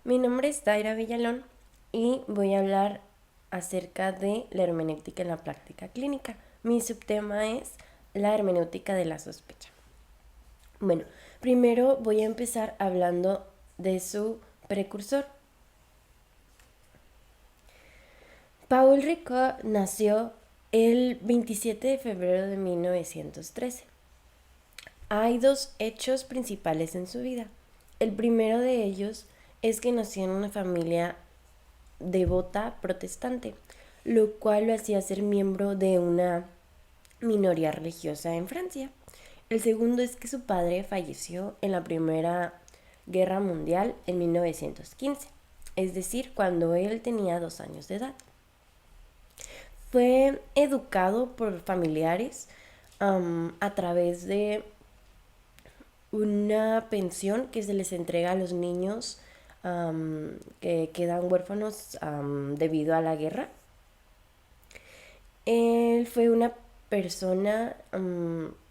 Mi nombre es Daira Villalón y voy a hablar acerca de la hermenéutica en la práctica clínica. Mi subtema es la hermenéutica de la sospecha. Bueno, primero voy a empezar hablando de su precursor. Paul Ricoeur nació el 27 de febrero de 1913. Hay dos hechos principales en su vida. El primero de ellos es que nació en una familia devota protestante, lo cual lo hacía ser miembro de una minoría religiosa en Francia. El segundo es que su padre falleció en la Primera Guerra Mundial en 1915, es decir, cuando él tenía 2 años de edad. Fue educado por familiares a través de una pensión que se les entrega a los niños que quedan huérfanos debido a la guerra. Él fue una persona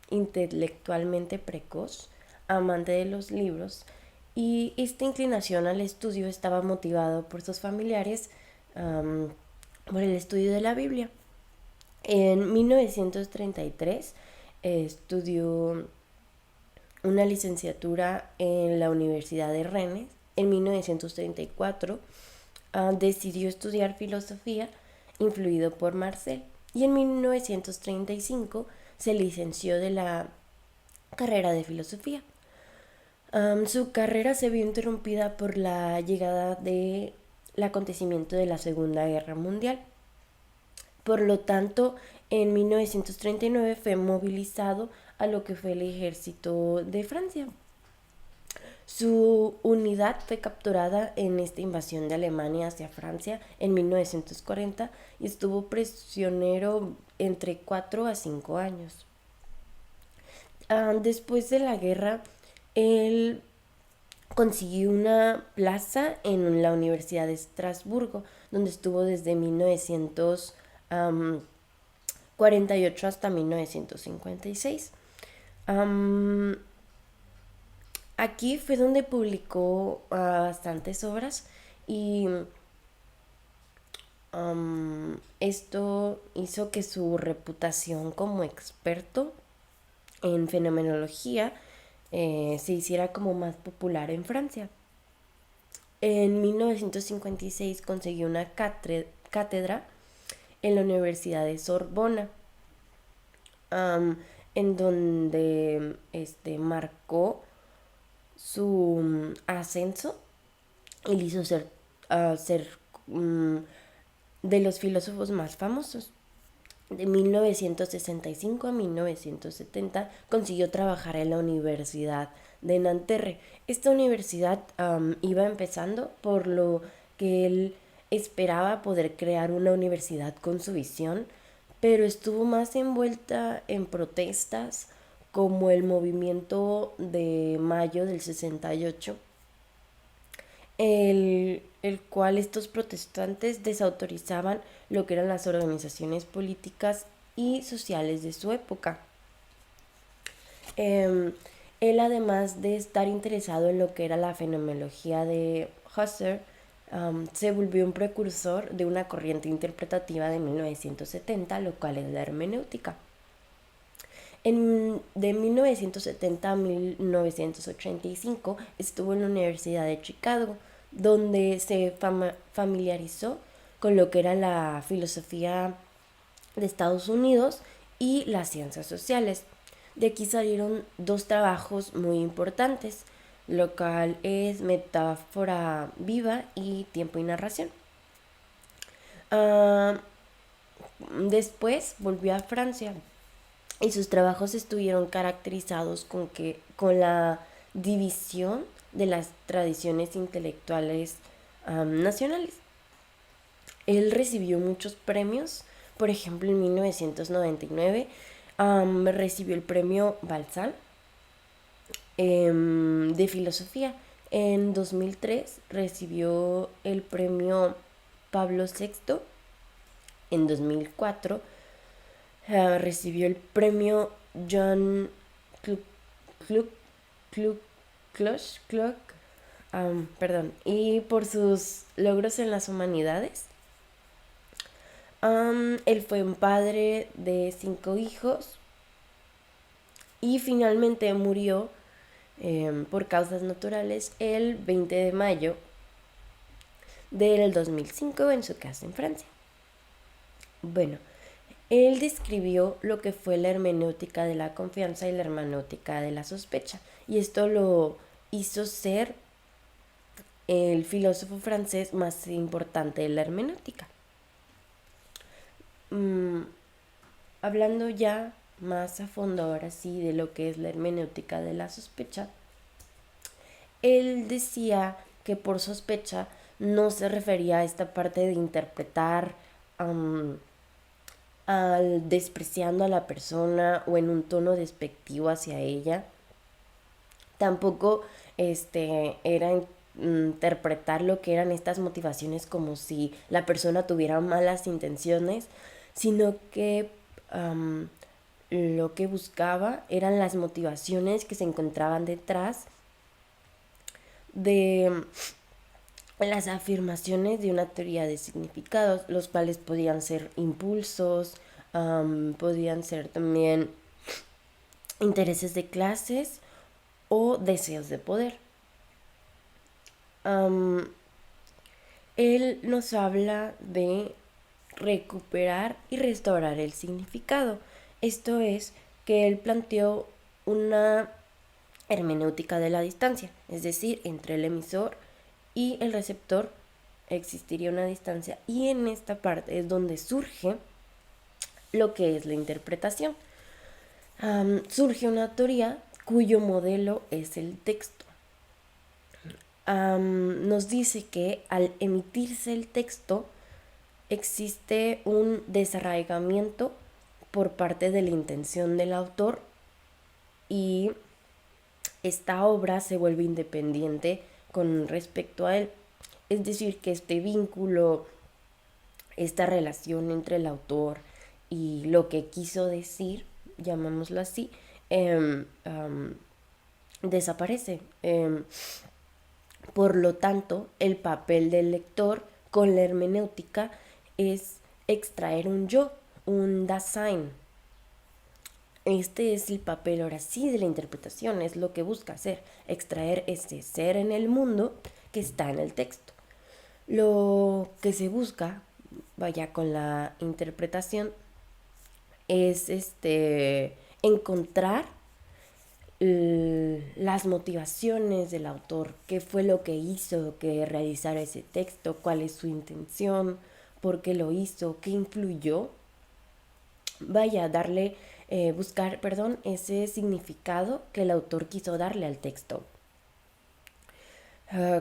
intelectualmente precoz, amante de los libros, y esta inclinación al estudio estaba motivado por sus familiares por el estudio de la Biblia. En 1933 estudió una licenciatura en la Universidad de Rennes. En 1934 decidió estudiar filosofía, influido por Marcel, y en 1935 se licenció de la carrera de filosofía. Su carrera se vio interrumpida por la llegada del acontecimiento de la Segunda Guerra Mundial. Por lo tanto, en 1939 fue movilizado a lo que fue el ejército de Francia. Su unidad fue capturada en esta invasión de Alemania hacia Francia en 1940 y estuvo prisionero entre 4 a 5 años. Después de la guerra, él consiguió una plaza en la Universidad de Estrasburgo, donde estuvo desde 1948 hasta 1956. Aquí fue donde publicó bastantes obras y esto hizo que su reputación como experto en fenomenología se hiciera como más popular en Francia. En 1956 consiguió una cátedra en la Universidad de Sorbona, en donde marcó su ascenso y le hizo ser de los filósofos más famosos. De 1965 a 1970 consiguió trabajar en la Universidad de Nanterre. Esta universidad iba empezando, por lo que él esperaba poder crear una universidad con su visión, pero estuvo más envuelta en protestas como el movimiento de mayo del 68, el cual estos protestantes desautorizaban lo que eran las organizaciones políticas y sociales de su época. Él, además de estar interesado en lo que era la fenomenología de Husserl, se volvió un precursor de una corriente interpretativa de 1970, lo cual es la hermenéutica. De 1970 a 1985 estuvo en la Universidad de Chicago, donde se familiarizó con lo que era la filosofía de Estados Unidos y las ciencias sociales. De aquí salieron dos trabajos muy importantes, lo cual es Metáfora viva y Tiempo y narración. Después volvió a Francia y sus trabajos estuvieron caracterizados con la división de las tradiciones intelectuales nacionales. Él recibió muchos premios. Por ejemplo, en 1999 recibió el premio Balzan de filosofía. En 2003 recibió el premio Pablo VI. En 2004 recibió el premio John Kluck, y por sus logros en las humanidades. Él fue un padre de 5 hijos y finalmente murió por causas naturales el 20 de mayo del 2005 en su casa en Francia. Bueno, él describió lo que fue la hermenéutica de la confianza y la hermenéutica de la sospecha, y esto lo hizo ser el filósofo francés más importante de la hermenéutica. Hablando ya más a fondo ahora sí de lo que es la hermenéutica de la sospecha, él decía que por sospecha no se refería a esta parte de interpretar al despreciando a la persona o en un tono despectivo hacia ella. Tampoco era interpretar lo que eran estas motivaciones como si la persona tuviera malas intenciones, sino que lo que buscaba eran las motivaciones que se encontraban detrás de las afirmaciones de una teoría de significados, los cuales podían ser impulsos, podían ser también intereses de clases o deseos de poder. Él nos habla de recuperar y restaurar el significado. Esto es que él planteó una hermenéutica de la distancia, es decir, entre el emisor y el receptor existiría una distancia, y en esta parte es donde surge lo que es la interpretación. Surge una teoría cuyo modelo es el texto. Nos dice que al emitirse el texto existe un desarraigamiento por parte de la intención del autor y esta obra se vuelve independiente con respecto a él. Es decir, que este vínculo, esta relación entre el autor y lo que quiso decir, llamémoslo así, desaparece. Por lo tanto, el papel del lector con la hermenéutica es extraer un yo, un Dasein. Este es el papel ahora sí de la interpretación, es lo que busca hacer, extraer ese ser en el mundo que está en el texto. Lo que se busca, vaya, con la interpretación es encontrar las motivaciones del autor, qué fue lo que hizo que realizara ese texto, cuál es su intención, por qué lo hizo, qué influyó. Vaya, buscar ese significado que el autor quiso darle al texto.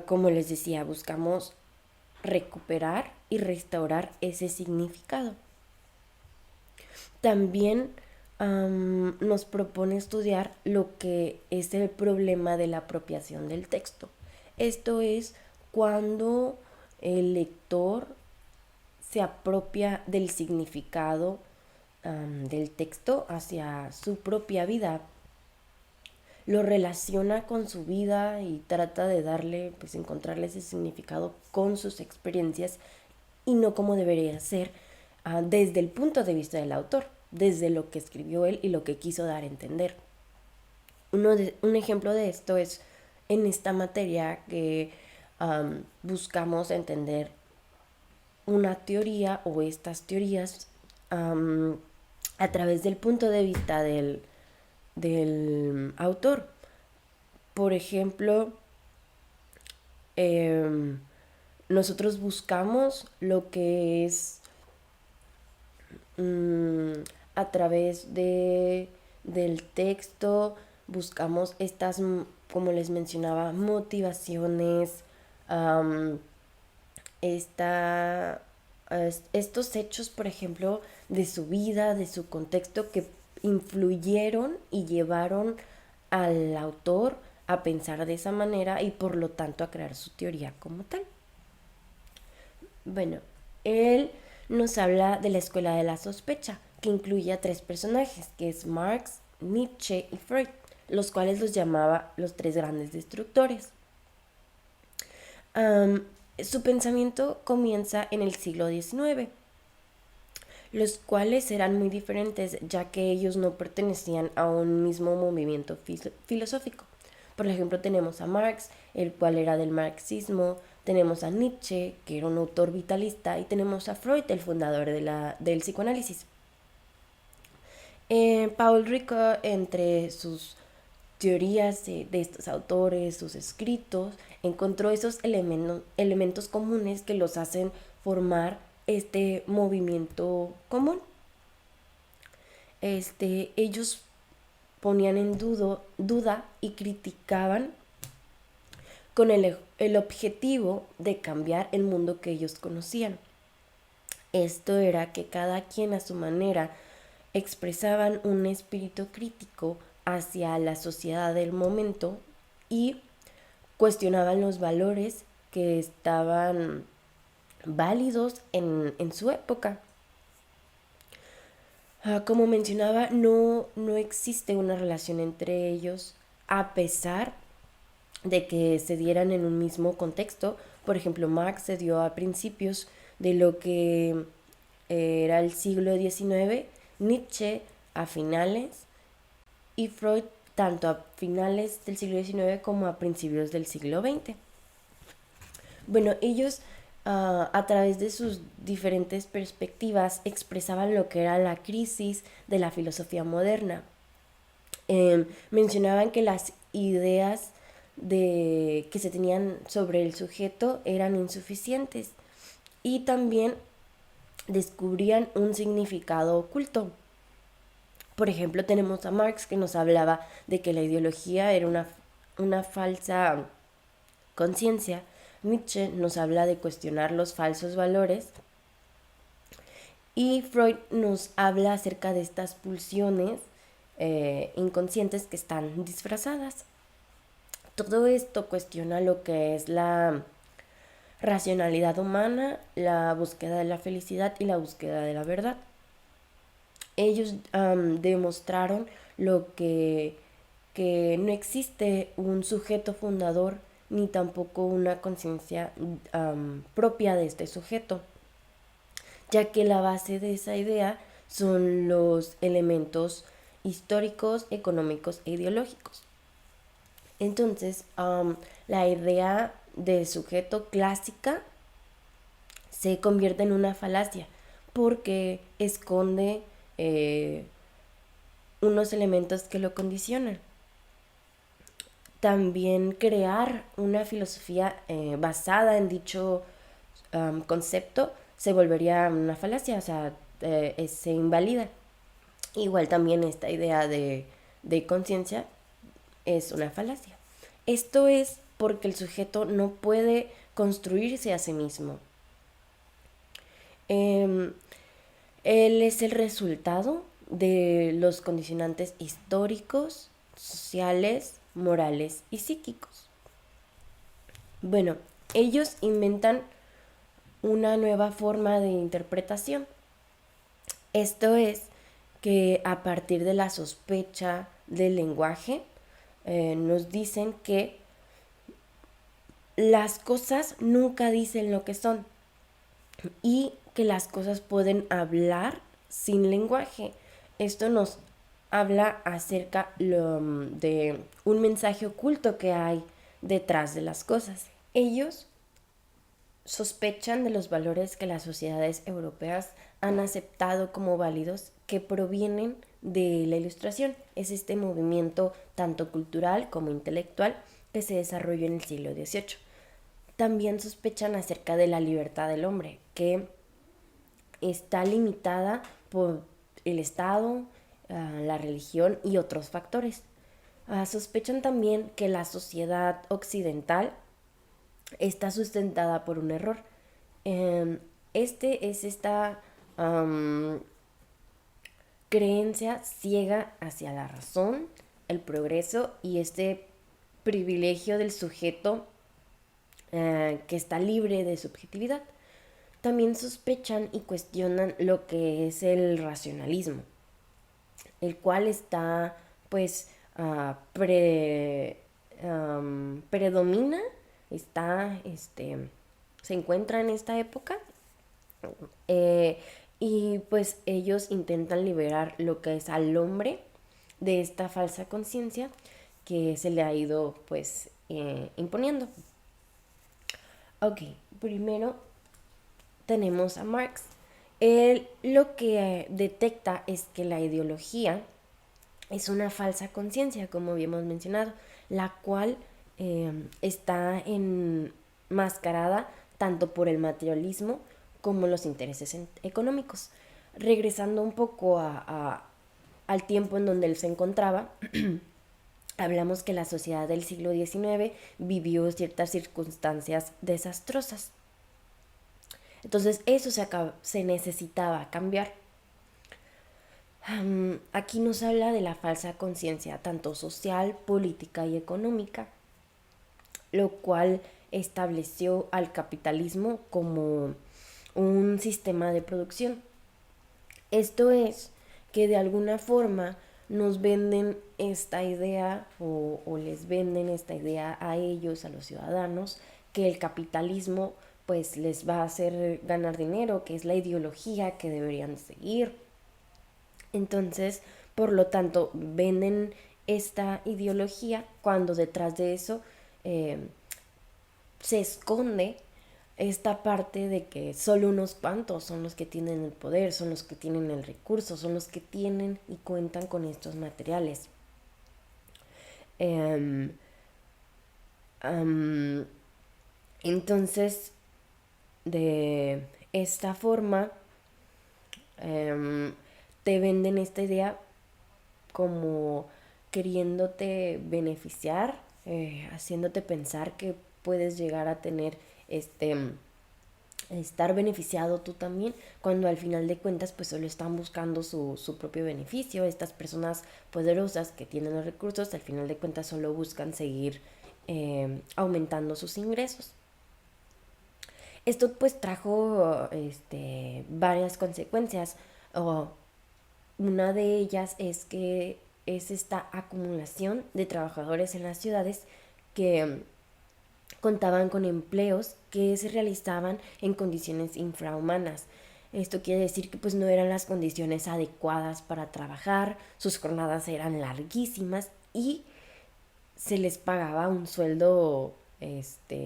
Como les decía, buscamos recuperar y restaurar ese significado. También nos propone estudiar lo que es el problema de la apropiación del texto. Esto es cuando el lector se apropia del significado del texto hacia su propia vida, lo relaciona con su vida y trata de encontrarle ese significado con sus experiencias y no como debería ser desde el punto de vista del autor, desde lo que escribió él y lo que quiso dar a entender. Un ejemplo de esto es en esta materia que buscamos entender una teoría o estas teorías a través del punto de vista del autor. Por ejemplo, nosotros buscamos lo que es a través del texto, buscamos estas, como les mencionaba, motivaciones, estos hechos, por ejemplo, de su vida, de su contexto, que influyeron y llevaron al autor a pensar de esa manera y por lo tanto a crear su teoría como tal. Bueno, él nos habla de la escuela de la sospecha, que incluye a 3 personajes, que es Marx, Nietzsche y Freud, los cuales los llamaba los 3 grandes destructores. Su pensamiento comienza en el siglo XIX, los cuales eran muy diferentes ya que ellos no pertenecían a un mismo movimiento filosófico. Por ejemplo, tenemos a Marx, el cual era del marxismo, tenemos a Nietzsche, que era un autor vitalista, y tenemos a Freud, el fundador del psicoanálisis. Paul Ricoeur, entre sus teorías de estos autores, sus escritos, encontró esos elementos comunes que los hacen formar este movimiento común. Ellos ponían en duda y criticaban con el objetivo de cambiar el mundo que ellos conocían. Esto era que cada quien a su manera expresaban un espíritu crítico hacia la sociedad del momento y cuestionaban los valores que estaban válidos en su época. Como mencionaba, no existe una relación entre ellos a pesar de que se dieran en un mismo contexto. Por ejemplo, Marx se dio a principios de lo que era el siglo XIX, Nietzsche a finales y Freud tanto a finales del siglo XIX como a principios del siglo XX. Bueno, ellos a través de sus diferentes perspectivas expresaban lo que era la crisis de la filosofía moderna. Mencionaban que las ideas que se tenían sobre el sujeto eran insuficientes y también descubrían un significado oculto. Por ejemplo, tenemos a Marx que nos hablaba de que la ideología era una falsa conciencia. Nietzsche nos habla de cuestionar los falsos valores y Freud nos habla acerca de estas pulsiones inconscientes que están disfrazadas. Todo esto cuestiona lo que es la racionalidad humana, la búsqueda de la felicidad y la búsqueda de la verdad. Ellos demostraron lo que no existe un sujeto fundador ni tampoco una conciencia propia de este sujeto, ya que la base de esa idea son los elementos históricos, económicos e ideológicos. Entonces, la idea de sujeto clásica se convierte en una falacia porque esconde unos elementos que lo condicionan. También crear una filosofía basada en dicho concepto se volvería una falacia, o sea, se invalida. Igual también esta idea de conciencia es una falacia. Esto es porque el sujeto no puede construirse a sí mismo. Él es el resultado de los condicionantes históricos, sociales, morales y psíquicos. Bueno, ellos inventan una nueva forma de interpretación. Esto es que a partir de la sospecha del lenguaje, nos dicen que las cosas nunca dicen lo que son y que las cosas pueden hablar sin lenguaje. Esto nos habla acerca de un mensaje oculto que hay detrás de las cosas. Ellos sospechan de los valores que las sociedades europeas han aceptado como válidos que provienen de la Ilustración. Es este movimiento tanto cultural como intelectual que se desarrolló en el siglo XVIII. También sospechan acerca de la libertad del hombre, que está limitada por el Estado, la religión y otros factores. Sospechan también que la sociedad occidental está sustentada por un error. Es esta creencia ciega hacia la razón, el progreso y este privilegio del sujeto que está libre de subjetividad. También sospechan y cuestionan lo que es el racionalismo, el cual está predomina se encuentra en esta época. Eh, y pues ellos intentan liberar lo que es al hombre de esta falsa conciencia que se le ha ido pues imponiendo. Ok, primero tenemos a Marx. Él lo que detecta es que la ideología es una falsa conciencia, como habíamos mencionado, la cual está enmascarada tanto por el materialismo como los intereses económicos. Regresando un poco al tiempo en donde él se encontraba, hablamos que la sociedad del siglo XIX vivió ciertas circunstancias desastrosas. Entonces eso se necesitaba cambiar. Aquí nos habla de la falsa conciencia, tanto social, política y económica, lo cual estableció al capitalismo como un sistema de producción. Esto es que de alguna forma nos venden esta idea o les venden esta idea a ellos, a los ciudadanos, que el capitalismo pues les va a hacer ganar dinero, que es la ideología que deberían seguir. Entonces, por lo tanto, venden esta ideología cuando detrás de eso eh, se esconde esta parte de que solo unos cuantos son los que tienen el poder, son los que tienen el recurso, son los que tienen y cuentan con estos materiales. Um, um, entonces, de esta forma, te venden esta idea como queriéndote beneficiar, haciéndote pensar que puedes llegar a tener estar beneficiado tú también, cuando al final de cuentas pues solo están buscando su propio beneficio. Estas personas poderosas que tienen los recursos al final de cuentas solo buscan seguir aumentando sus ingresos. Esto pues trajo varias consecuencias. Una de ellas es que es esta acumulación de trabajadores en las ciudades que contaban con empleos que se realizaban en condiciones infrahumanas. Esto quiere decir que pues no eran las condiciones adecuadas para trabajar, sus jornadas eran larguísimas y se les pagaba un sueldo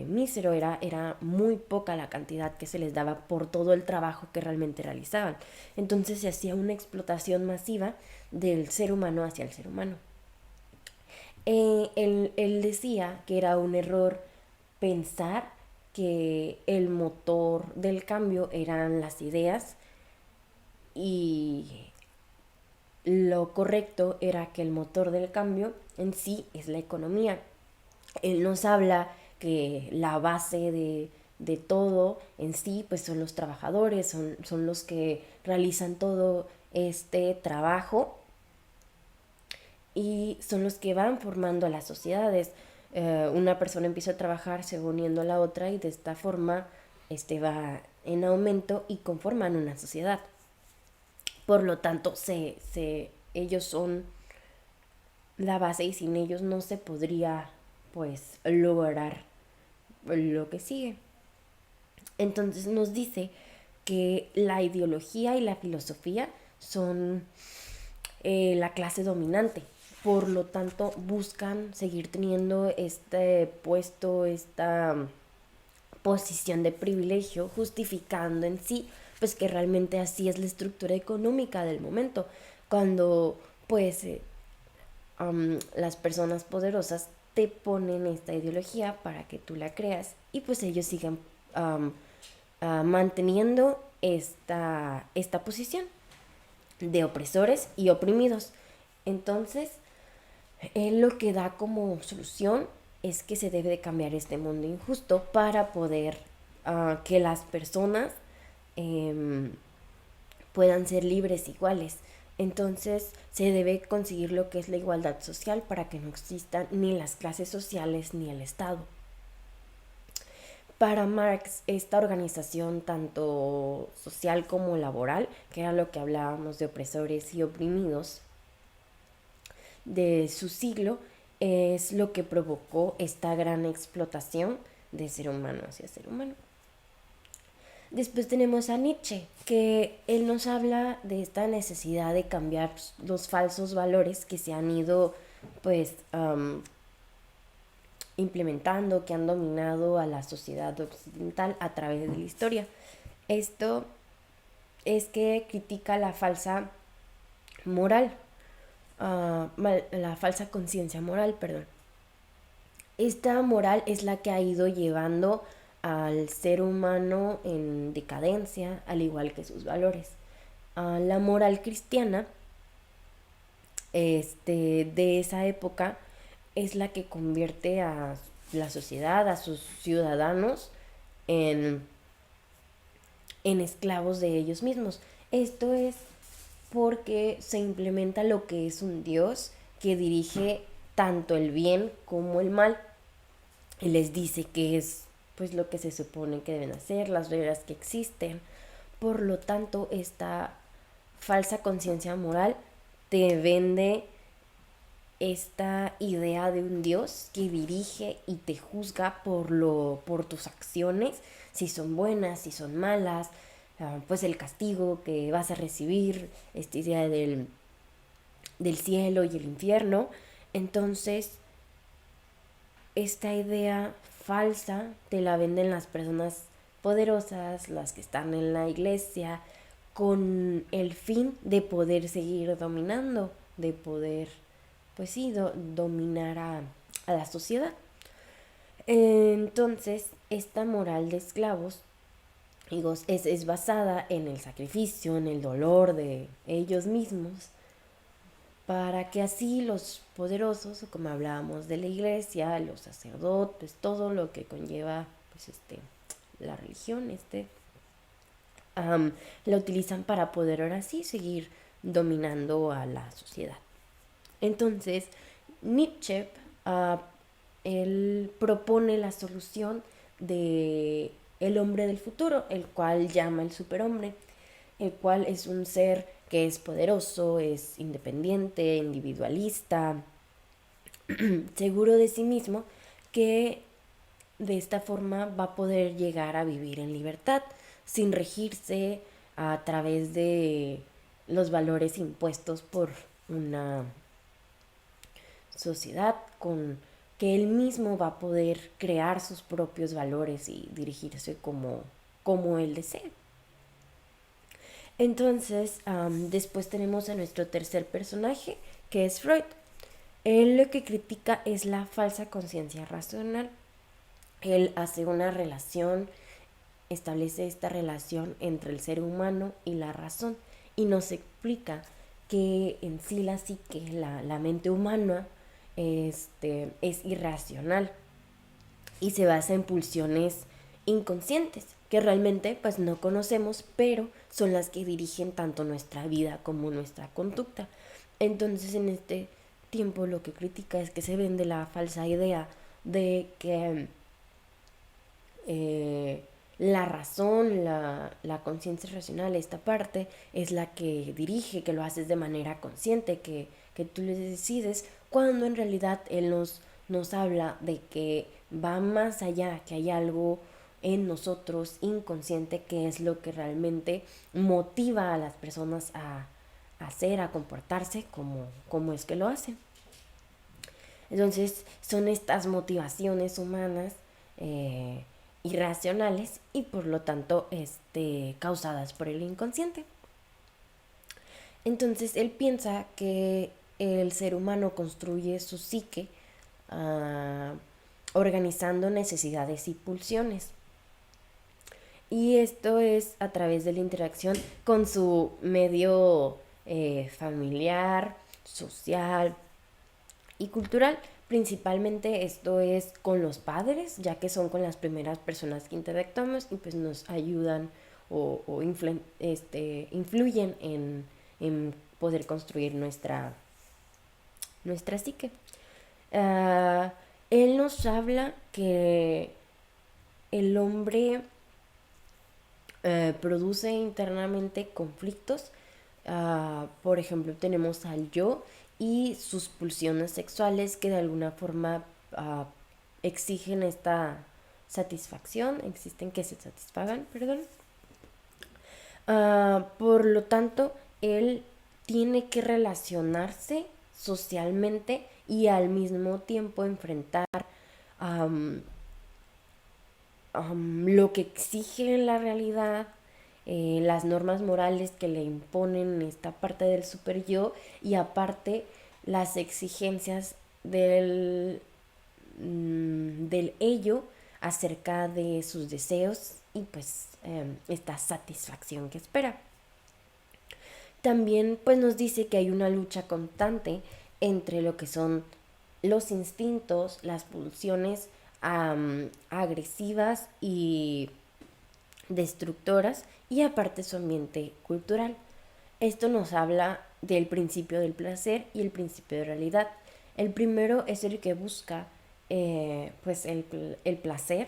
mísero, era muy poca la cantidad que se les daba por todo el trabajo que realmente realizaban. Entonces se hacía una explotación masiva del ser humano hacia el ser humano. Él decía que era un error pensar que el motor del cambio eran las ideas y lo correcto era que el motor del cambio en sí es la economía. Él nos habla que la base de todo en sí pues son los trabajadores, son los que realizan todo este trabajo y son los que van formando a las sociedades. Una persona empieza a trabajar, se va uniendo a la otra y de esta forma va en aumento y conforman una sociedad. Por lo tanto, ellos son la base y sin ellos no se podría pues lograr lo que sigue. Entonces nos dice que la ideología y la filosofía son la clase dominante. Por lo tanto, buscan seguir teniendo este puesto, esta posición de privilegio, justificando en sí pues que realmente así es la estructura económica del momento, cuando pues las personas poderosas te ponen esta ideología para que tú la creas y pues ellos sigan manteniendo esta posición de opresores y oprimidos. Entonces, él lo que da como solución es que se debe de cambiar este mundo injusto para poder que las personas puedan ser libres iguales. Entonces se debe conseguir lo que es la igualdad social para que no existan ni las clases sociales ni el Estado. Para Marx, esta organización tanto social como laboral, que era lo que hablábamos de opresores y oprimidos, de su siglo, es lo que provocó esta gran explotación de ser humano hacia ser humano. Después tenemos a Nietzsche, que él nos habla de esta necesidad de cambiar los falsos valores que se han ido pues implementando, que han dominado a la sociedad occidental a través de la historia. Esto es que critica la falsa moral, la falsa conciencia moral, perdón. Esta moral es la que ha ido llevando al ser humano en decadencia, al igual que sus valores. La moral cristiana de esa época es la que convierte a la sociedad, a sus ciudadanos, en, en esclavos de ellos mismos. Esto es porque se implementa lo que es un Dios que dirige tanto el bien como el mal. Y les dice que es pues lo que se supone que deben hacer, las reglas que existen. Por lo tanto, esta falsa conciencia moral te vende esta idea de un Dios que dirige y te juzga por tus acciones, si son buenas, si son malas, pues el castigo que vas a recibir, esta idea del cielo y el infierno. Entonces, esta idea falsa te la venden las personas poderosas, las que están en la iglesia, con el fin de poder seguir dominando, de poder, pues sí, dominar a la sociedad. Entonces, esta moral de esclavos es basada en el sacrificio, en el dolor de ellos mismos, para que así los poderosos, como hablábamos de la iglesia, los sacerdotes, todo lo que conlleva pues la religión, la utilizan para poder ahora sí seguir dominando a la sociedad. Entonces, Nietzsche, él propone la solución de el hombre del futuro, el cual llama el superhombre, el cual es un ser que es poderoso, es independiente, individualista, seguro de sí mismo, que de esta forma va a poder llegar a vivir en libertad, sin regirse a través de los valores impuestos por una sociedad, con que él mismo va a poder crear sus propios valores y dirigirse como él desee. Entonces, después tenemos a nuestro tercer personaje, que es Freud. Él lo que critica es la falsa conciencia racional. Él hace una relación, establece esta relación entre el ser humano y la razón y nos explica que en sí la psique, la mente humana, es irracional y se basa en pulsiones inconscientes que realmente pues no conocemos, pero son las que dirigen tanto nuestra vida como nuestra conducta. Entonces en este tiempo lo que critica es que se vende la falsa idea de que la razón, la conciencia racional, esta parte es la que dirige, que lo haces de manera consciente, que tú le decides, cuando en realidad él nos habla de que va más allá, que hay algo en nosotros inconsciente que es lo que realmente motiva a las personas a hacer, a comportarse como es que lo hacen. Entonces son estas motivaciones humanas irracionales y por lo tanto causadas por el inconsciente. Entonces él piensa que el ser humano construye su psique organizando necesidades y pulsiones. Y esto es a través de la interacción con su medio familiar, social y cultural. Principalmente esto es con los padres, ya que son con las primeras personas que interactuamos y pues nos ayudan o influyen en poder construir nuestra psique. Él nos habla que el hombre produce internamente conflictos. Por ejemplo, tenemos al yo y sus pulsiones sexuales que de alguna forma exigen esta satisfacción, existen que se satisfagan, perdón. Por lo tanto, él tiene que relacionarse socialmente y al mismo tiempo enfrentar um, lo que exige la realidad, las normas morales que le imponen esta parte del super yo y aparte las exigencias del ello acerca de sus deseos y pues esta satisfacción que espera. También pues nos dice que hay una lucha constante entre lo que son los instintos, las pulsiones agresivas y destructoras y aparte su ambiente cultural. Esto nos habla del principio del placer y el principio de realidad. El primero es el que busca pues el placer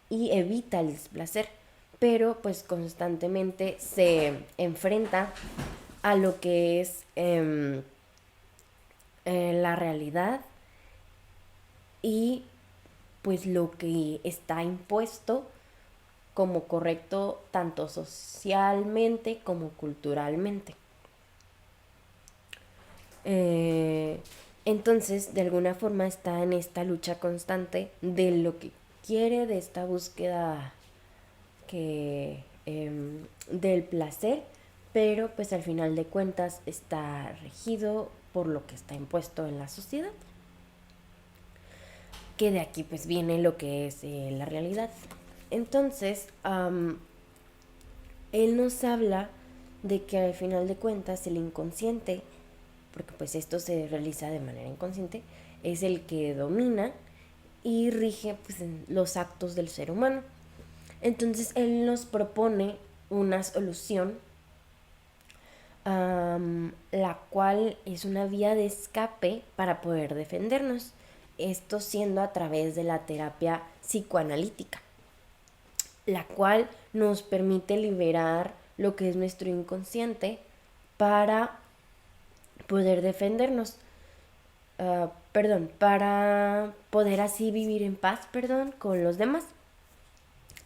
y evita el desplacer, pero pues constantemente se enfrenta a lo que es la realidad y pues lo que está impuesto como correcto tanto socialmente como culturalmente. Entonces, de alguna forma está en esta lucha constante de lo que quiere, de esta búsqueda del placer, pero pues al final de cuentas está regido por lo que está impuesto en la sociedad. Que de aquí pues viene lo que es la realidad. Entonces, él nos habla de que al final de cuentas el inconsciente, porque pues esto se realiza de manera inconsciente, es el que domina y rige pues los actos del ser humano. Entonces él nos propone una solución, la cual es una vía de escape para poder defendernos. Esto siendo a través de la terapia psicoanalítica, la cual nos permite liberar lo que es nuestro inconsciente para poder defendernos. Para poder así vivir en paz, con los demás.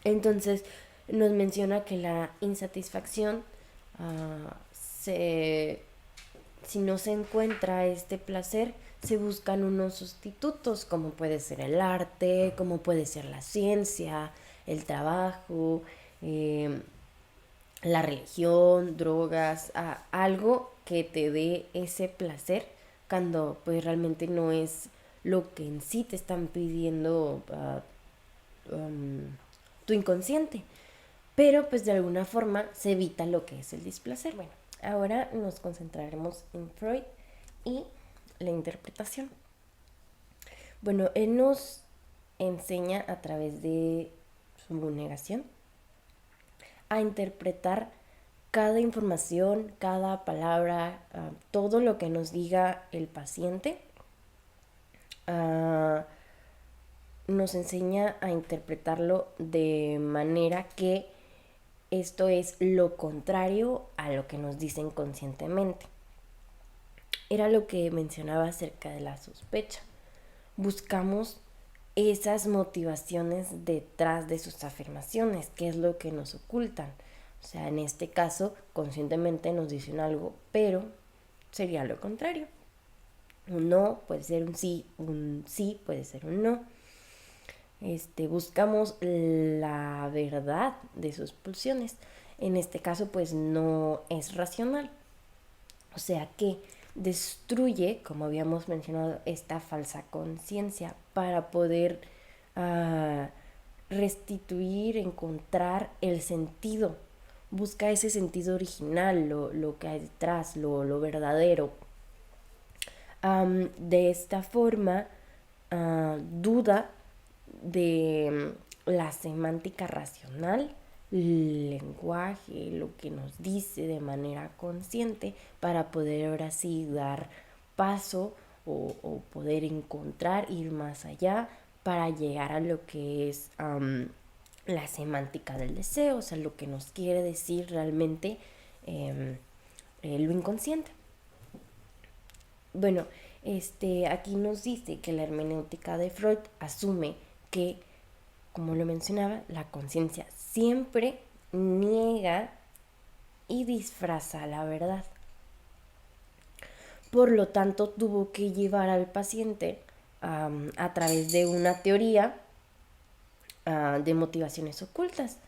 Entonces nos menciona que la insatisfacción, si no se encuentra este placer, se buscan unos sustitutos, como puede ser el arte, como puede ser la ciencia, el trabajo, la religión, drogas, algo que te dé ese placer cuando pues realmente no es lo que en sí te están pidiendo tu inconsciente. Pero pues de alguna forma se evita lo que es el displacer. Bueno, ahora nos concentraremos en Freud y la interpretación. Bueno, él nos enseña a través de su negación a interpretar cada información, cada palabra, todo lo que nos diga el paciente. Nos enseña a interpretarlo de manera que esto es lo contrario a lo que nos dicen conscientemente. Era lo que mencionaba acerca de la sospecha. Buscamos esas motivaciones detrás de sus afirmaciones, qué es lo que nos ocultan. O sea, en este caso, conscientemente nos dicen algo, pero sería lo contrario. Un no puede ser un sí puede ser un no. Buscamos la verdad de sus pulsiones. En este caso, pues no es racional. O sea que destruye, como habíamos mencionado, esta falsa conciencia para poder restituir, encontrar el sentido. Busca ese sentido original, lo que hay detrás, lo verdadero. De esta forma, duda de la semántica racional, el lenguaje, lo que nos dice de manera consciente para poder ahora sí dar paso o poder encontrar, ir más allá para llegar a lo que es la semántica del deseo, o sea, lo que nos quiere decir realmente lo inconsciente. Bueno, aquí nos dice que la hermenéutica de Freud asume que como lo mencionaba, la conciencia siempre niega y disfraza la verdad. Por lo tanto, tuvo que llevar al paciente a través de una teoría de motivaciones ocultas.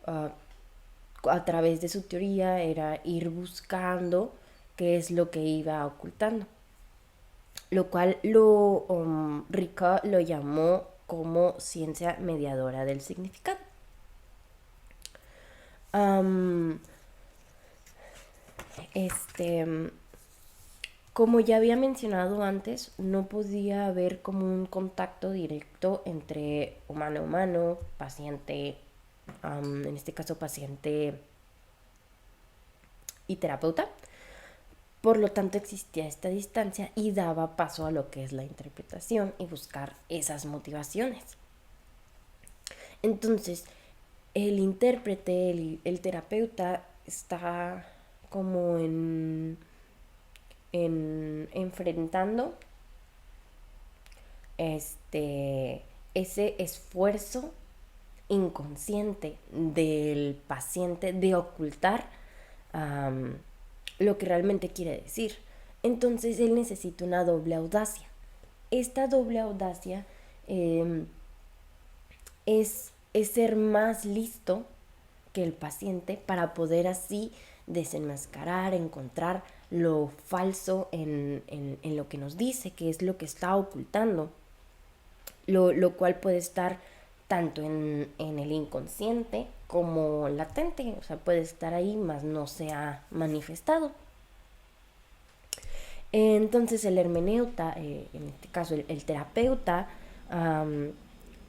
A través de su teoría era ir buscando qué es lo que iba ocultando, lo cual Ricoeur lo llamó como ciencia mediadora del significado. Como ya había mencionado antes, no podía haber como un contacto directo entre humano a humano, paciente, en este caso paciente y terapeuta. Por lo tanto, existía esta distancia y daba paso a lo que es la interpretación y buscar esas motivaciones. Entonces, el intérprete, el terapeuta, está como enfrentando ese esfuerzo inconsciente del paciente de ocultar lo que realmente quiere decir. Entonces él necesita una doble audacia. Esta doble audacia es ser más listo que el paciente para poder así desenmascarar, encontrar lo falso en lo que nos dice, que es lo que está ocultando, lo cual puede estar tanto en el inconsciente como latente, o sea, puede estar ahí, mas no se ha manifestado. Entonces el hermeneuta, en este caso el terapeuta,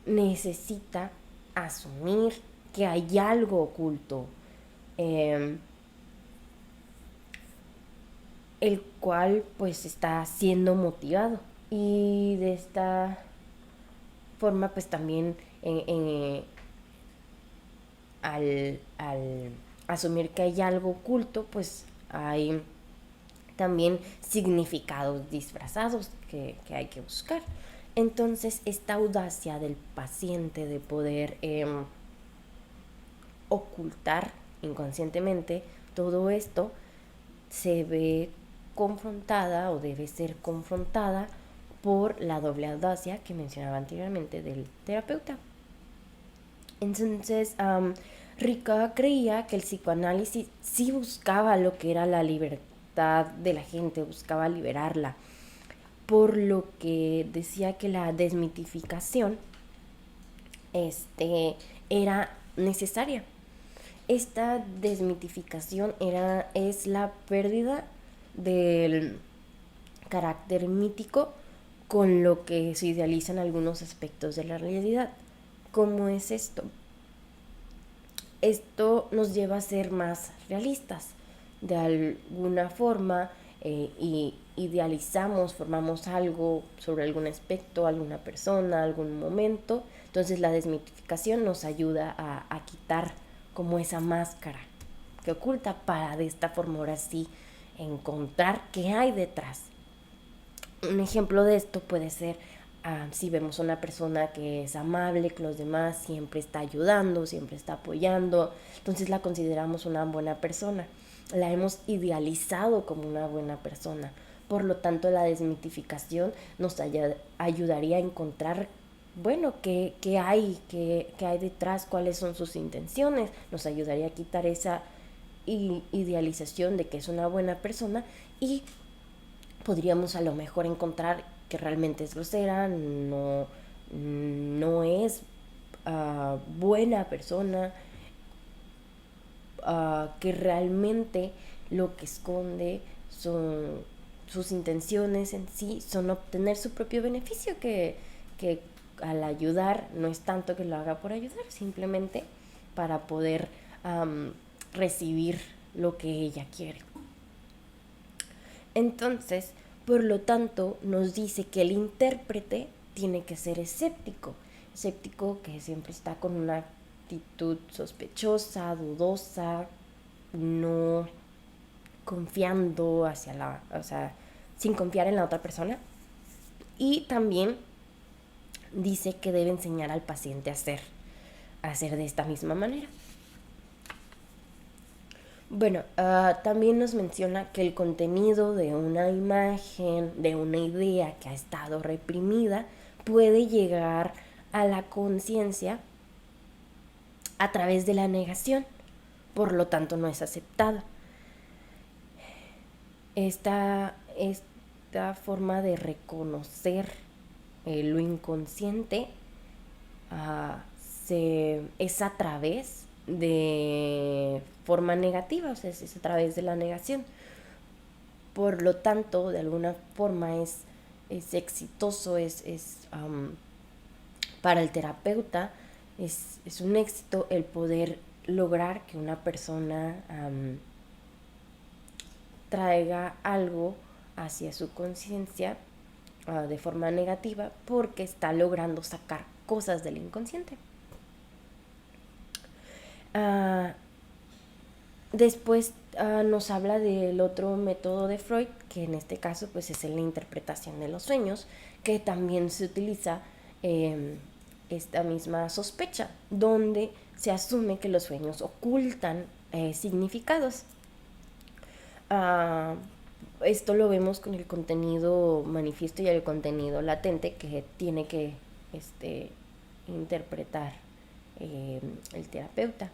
necesita asumir que hay algo oculto, el cual pues está siendo motivado, y de esta forma pues también al asumir que hay algo oculto, pues hay también significados disfrazados que hay que buscar. Entonces esta audacia del paciente de poder ocultar inconscientemente todo esto se ve confrontada o debe ser confrontada por la doble audacia que mencionaba anteriormente del terapeuta. Entonces, Ricoeur creía que el psicoanálisis sí buscaba lo que era la libertad de la gente, buscaba liberarla, por lo que decía que la desmitificación era necesaria. Esta desmitificación es la pérdida del carácter mítico con lo que se idealizan algunos aspectos de la realidad. ¿Cómo es esto? Esto nos lleva a ser más realistas. De alguna forma, y idealizamos, formamos algo sobre algún aspecto, alguna persona, algún momento. Entonces la desmitificación nos ayuda a quitar como esa máscara que oculta, para de esta forma ahora sí encontrar qué hay detrás. Un ejemplo de esto puede ser si vemos a una persona que es amable, que los demás siempre está ayudando, siempre está apoyando, entonces la consideramos una buena persona, la hemos idealizado como una buena persona. Por lo tanto, la desmitificación nos ayudaría a encontrar, bueno, qué hay detrás, cuáles son sus intenciones, nos ayudaría a quitar esa idealización de que es una buena persona, y podríamos a lo mejor encontrar que realmente es grosera, no es buena persona, que realmente lo que esconde son sus intenciones en sí, son obtener su propio beneficio, que al ayudar no es tanto que lo haga por ayudar, simplemente para poder recibir lo que ella quiere. Entonces, por lo tanto, nos dice que el intérprete tiene que ser escéptico que siempre está con una actitud sospechosa, dudosa, no confiando sin confiar en la otra persona. Y también dice que debe enseñar al paciente a hacer de esta misma manera. Bueno, también nos menciona que el contenido de una imagen, de una idea que ha estado reprimida, puede llegar a la conciencia a través de la negación, por lo tanto no es aceptada. Esta forma de reconocer lo inconsciente es a través de forma negativa, o sea, es a través de la negación. Por lo tanto, de alguna forma es exitoso, para el terapeuta es un éxito el poder lograr que una persona traiga algo hacia su conciencia de forma negativa, porque está logrando sacar cosas del inconsciente. Después nos habla del otro método de Freud, que en este caso pues es la interpretación de los sueños, que también se utiliza esta misma sospecha, donde se asume que los sueños ocultan significados. Esto lo vemos con el contenido manifiesto y el contenido latente que tiene que interpretar el terapeuta.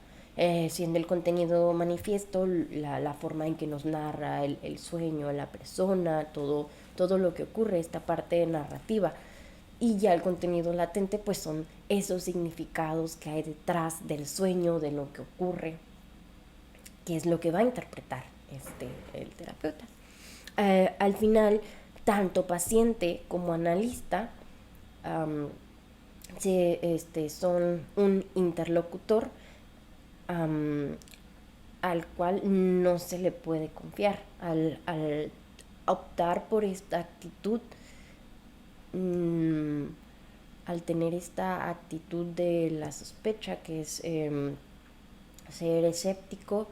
Siendo el contenido manifiesto la forma en que nos narra el sueño, la persona, todo lo que ocurre, esta parte narrativa. Y ya el contenido latente pues son esos significados que hay detrás del sueño, de lo que ocurre, que es lo que va a interpretar el terapeuta. Al final, tanto paciente como analista son un interlocutor al cual no se le puede confiar. Al optar por esta actitud, al tener esta actitud de la sospecha, que es ser escéptico,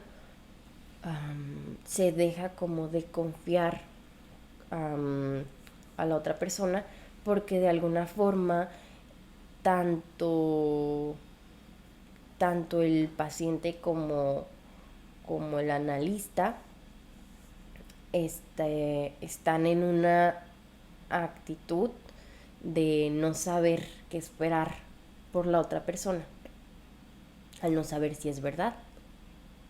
se deja como de confiar a la otra persona, porque de alguna forma tanto el paciente como el analista están en una actitud de no saber qué esperar por la otra persona, al no saber si es verdad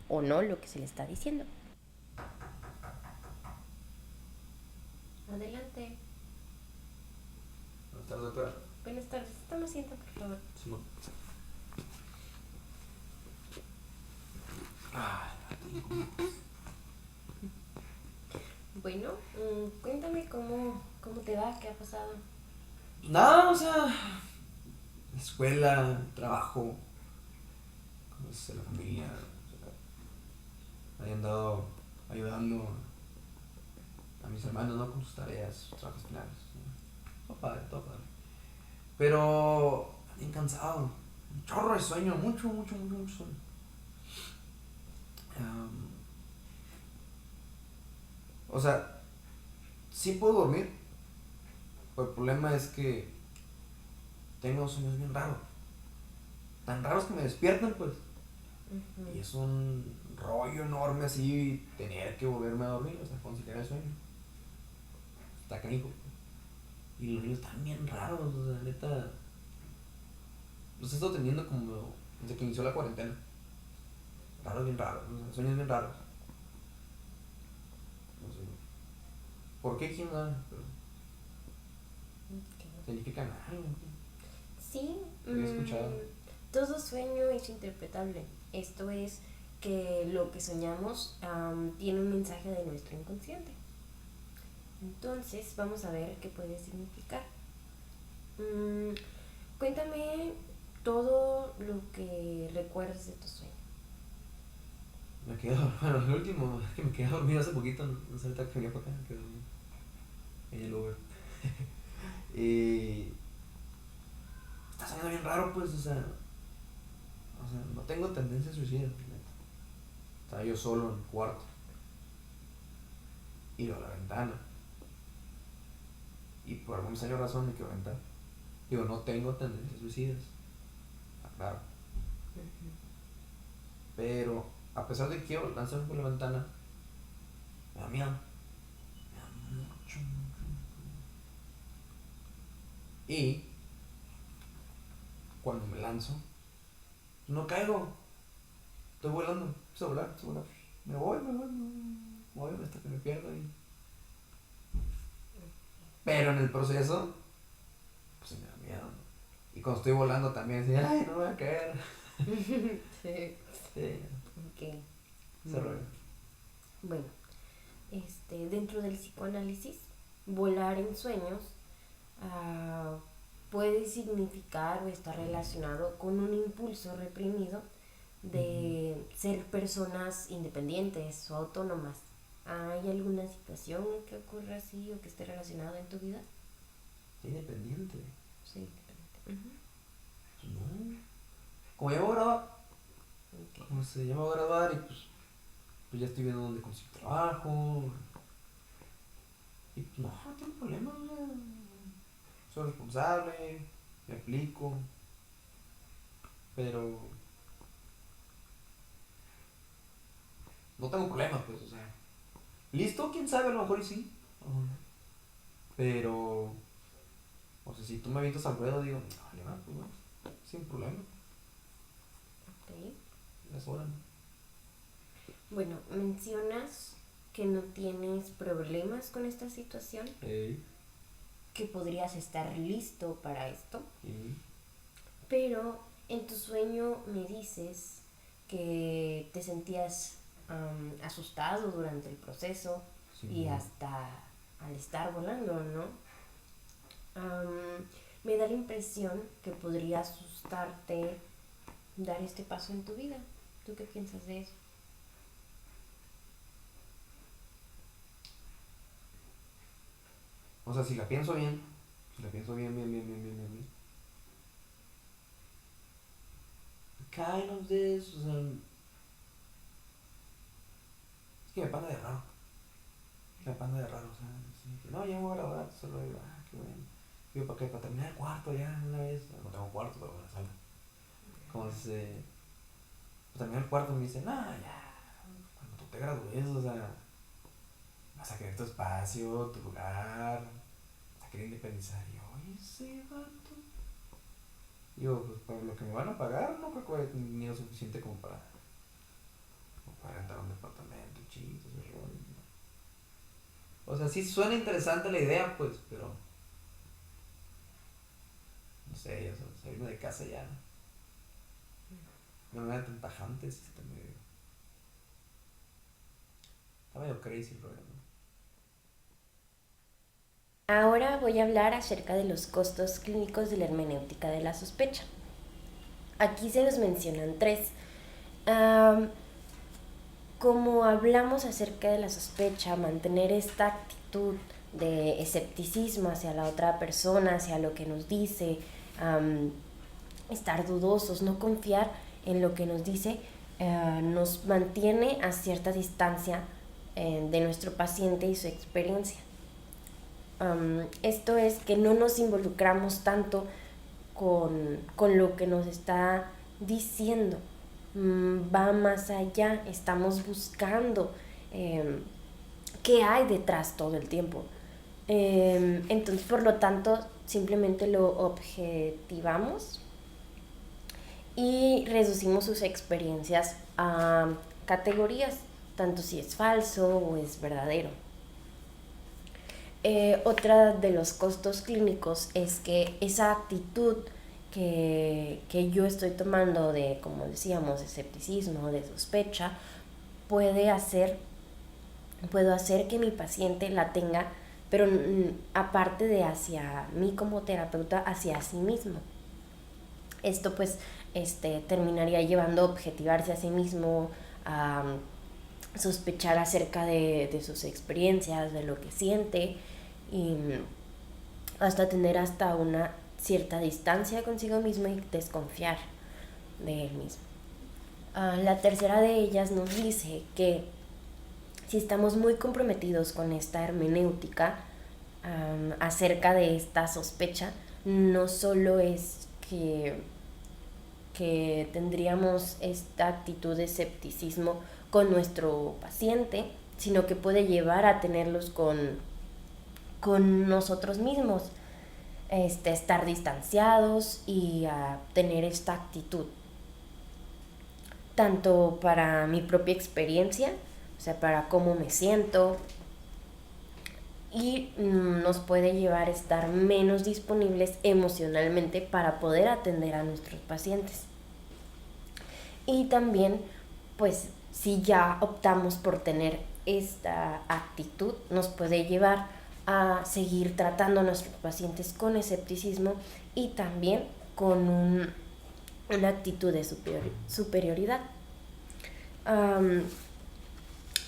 o no lo que se le está diciendo. Adelante. Buenas tardes, doctora. Buenas tardes. Toma asiento, por favor. Simón. Bueno, cuéntame cómo te va, qué ha pasado. Nada, o sea, escuela, trabajo, conocer la familia, o sea, ahí he andado ayudando a mis hermanos, ¿no? Con sus tareas, sus trabajos finales, ¿no? Todo padre, todo padre. Pero, bien cansado, un chorro de sueño, mucho sueño. O sea, sí puedo dormir, pero el problema es que tengo sueños bien raros. Tan raros que me despiertan, pues. Y es un rollo enorme así tener que volverme a dormir, o sea, conciliar el sueño. Está canijo. Y los niños están bien raros, o sea, neta. Los he estado teniendo como desde que inició la cuarentena. Raros, bien raros, o sea, sueños bien raros. No sé. ¿Por qué? ¿Quién sabe? Pero significan algo. Sí, He escuchado. todo sueño es interpretable. Esto es que lo que soñamos tiene un mensaje de nuestro inconsciente. Entonces vamos a ver qué puede significar. Cuéntame todo lo que recuerdas de tu sueño. Me quedé dormido, bueno, el último, es que me quedé dormido hace poquito, no sé ahorita que venía para acá, me quedé dormido en el Uber. Y está saliendo bien raro, pues, o sea, no tengo tendencia a suicida, neta. Estaba yo solo en el cuarto y veo la ventana y por alguna extraña razón me quiero aventar. Digo, no tengo tendencias suicidas, claro. Pero a pesar de que quiero lanzarme por la ventana, me da miedo. Me da mucho, mucho. Y cuando me lanzo, no caigo. Estoy volando, empiezo a volar, empiezo a volar. Me voy hasta que me pierdo. Pero en el proceso, pues me da miedo. Y cuando estoy volando también, así, ay, no me voy a caer. Sí. Sí. Ok. Ese rollo. Bueno, dentro del psicoanálisis, volar en sueños puede significar o estar relacionado con un impulso reprimido de ser personas independientes o autónomas. ¿Hay alguna situación que ocurra así o que esté relacionada en tu vida? Independiente. Sí, independiente. No. Como ya voy a grabar, Okay. como se llama a grabar y pues ya estoy viendo dónde consigo trabajo. Y pues no tengo problemas, soy responsable, me aplico, pero no tengo problemas, pues, o sea. ¿Listo? ¿Quién sabe? A lo mejor y sí. Pero, o sea, si tú me avientas al ruedo, digo, vale, va, pues bueno, sin problema, Okay. es hora, ¿no? Bueno, mencionas que no tienes problemas con esta situación, Ey, que podrías estar listo para esto, y, pero en tu sueño me dices que te sentías asustado durante el proceso sí, y hasta al estar volando, ¿no? Me da la impresión que podría asustarte dar este paso en tu vida. ¿Tú qué piensas de eso? o sea, si la pienso bien, bien, kind of this, o sea, es que me panda de raro, o sea, sí, que no, ya me voy a grabar, solo digo, qué bueno. Digo, ¿para qué? Para terminar el cuarto ya, una vez, no tengo cuarto, pero bueno, salgo. Como se, pues terminar el cuarto me dicen, no, ya, cuando tú te gradúes, o sea, vas a querer tu espacio, tu lugar, vas a querer independizar. Y yo, oye, sí, vato. Digo, pues por lo que me van a pagar, no creo que vaya a tener dinero suficiente como para rentar un departamento, chido, ese rollo, ¿no? O sea, sí suena interesante la idea, pues, pero no sé, o sea, salirme de casa ya, no me da tan tajante, sí, está medio crazy el rollo, ¿no? Ahora voy a hablar acerca de los costos clínicos de la hermenéutica de la sospecha. Aquí se nos mencionan tres. Am, Como hablamos acerca de la sospecha, mantener esta actitud de escepticismo hacia la otra persona, hacia lo que nos dice, estar dudosos, no confiar en lo que nos dice, nos mantiene a cierta distancia de nuestro paciente y su experiencia. Esto es que no nos involucramos tanto con lo que nos está diciendo. Va más allá, estamos buscando qué hay detrás todo el tiempo. Entonces, por lo tanto, simplemente lo objetivamos y reducimos sus experiencias a categorías, tanto si es falso o es verdadero. Otra de los costos clínicos es que esa actitud que yo estoy tomando de, como decíamos, de escepticismo, de sospecha, puedo hacer que mi paciente la tenga, pero aparte de hacia mí como terapeuta, hacia sí mismo. Esto pues terminaría llevando a objetivarse a sí mismo, a sospechar acerca de sus experiencias, de lo que siente y hasta tener hasta una cierta distancia consigo mismo y desconfiar de él mismo. La tercera de ellas nos dice que si estamos muy comprometidos con esta hermenéutica acerca de esta sospecha, no solo es que tendríamos esta actitud de escepticismo con nuestro paciente, sino que puede llevar a tenerlos con nosotros mismos, estar distanciados y a tener esta actitud, tanto para mi propia experiencia, o sea, para cómo me siento, y nos puede llevar a estar menos disponibles emocionalmente para poder atender a nuestros pacientes. Y también, pues, si ya optamos por tener esta actitud, nos puede llevar a seguir tratando a nuestros pacientes con escepticismo y también con una actitud de superioridad.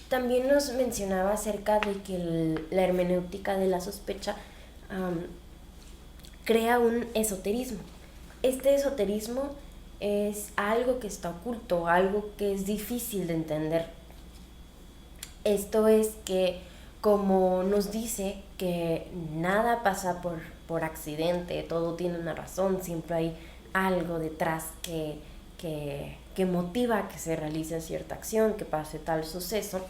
También nos mencionaba acerca de que la hermenéutica de la sospecha crea un esoterismo. Este esoterismo es algo que está oculto, algo que es difícil de entender. Esto es que, como nos dice que nada pasa por accidente, todo tiene una razón, siempre hay algo detrás que motiva a que se realice cierta acción, que pase tal suceso.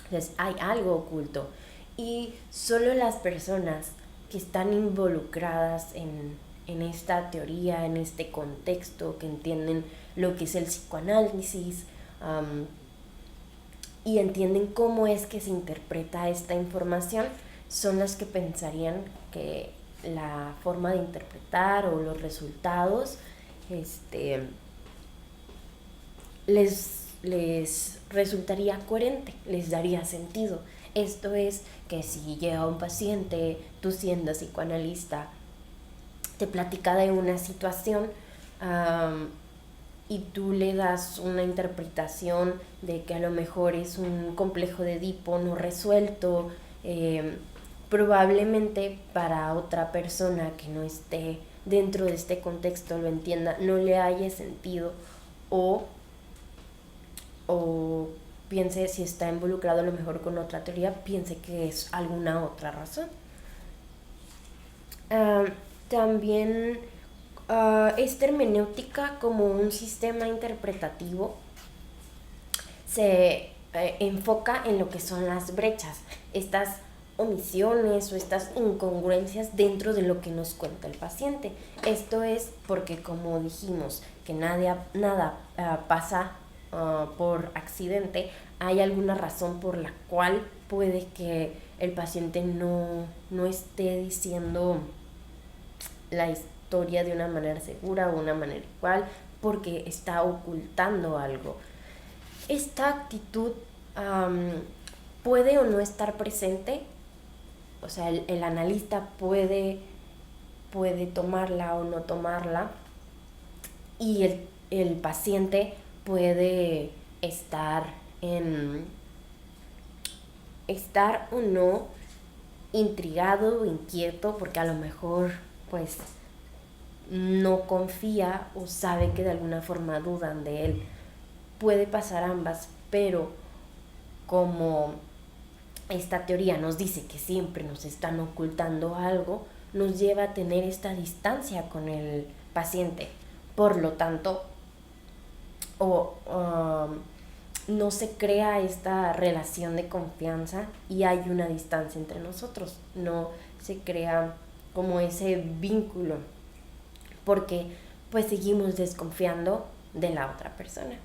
Entonces hay algo oculto y solo las personas que están involucradas en esta teoría, en este contexto, que entienden lo que es el psicoanálisis y entienden cómo es que se interpreta esta información, son las que pensarían que la forma de interpretar o los resultados les resultaría coherente, les daría sentido. Esto es que si llega un paciente, tú siendo psicoanalista, te platica de una situación y tú le das una interpretación de que a lo mejor es un complejo de Edipo no resuelto, probablemente para otra persona que no esté dentro de este contexto lo entienda, no le haya sentido o piense, si está involucrado a lo mejor con otra teoría, piense que es alguna otra razón. También esta hermenéutica como un sistema interpretativo se enfoca en lo que son las brechas, estas omisiones o estas incongruencias dentro de lo que nos cuenta el paciente. Esto es porque, como dijimos, que nada pasa por accidente, hay alguna razón por la cual puede que el paciente no esté diciendo la historia de una manera segura o una manera igual, porque está ocultando algo. Esta actitud puede o no estar presente, o sea, el analista puede tomarla o no tomarla, y el paciente puede estar o no intrigado o inquieto, porque a lo mejor pues no confía o sabe que de alguna forma dudan de él. Puede pasar ambas, pero como esta teoría nos dice que siempre nos están ocultando algo, nos lleva a tener esta distancia con el paciente. Por lo tanto, no se crea esta relación de confianza y hay una distancia entre nosotros, no se crea como ese vínculo, porque pues seguimos desconfiando de la otra persona.